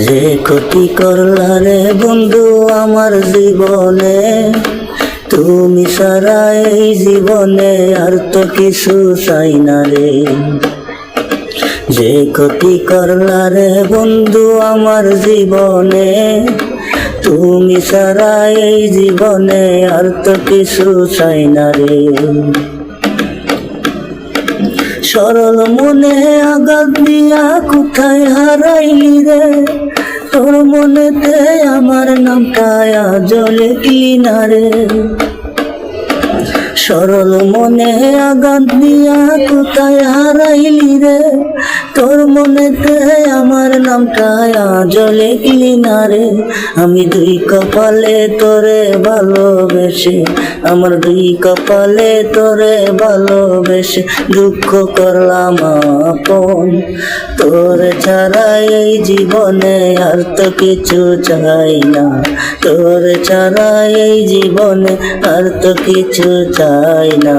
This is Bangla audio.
যে ক্ষতি করলা রে বন্ধু আমার জীবনে, তুমি সারা এই জীবনে আর তো কিছু চাই না রে। যে ক্ষতি করলা রে বন্ধু আমার জীবনে, তুমি সারা এই জীবনে আর তো কিছু চাই না রে। সরল মনে আঘাত দিয়া কোথায় হারাইলি রে, তোর মনেতে আমার নামটা আজও লিখলি না রে। সরল মনে আঘাত দিয়া কোথায় হারাইলি রে, তোর মনেতে আমার নামটা আজও লিখলি না রে। আমি দুই কপালে তোরে ভালোবেসে, আমার দুই কপালে তোরে ভালোবেসে দুঃখ করলাম আপন। তোর ছাড়া এই জীবনে আর তো কিছু চাই না, তোর ছাড়া এই জীবনে আর তো কিছু চাই না।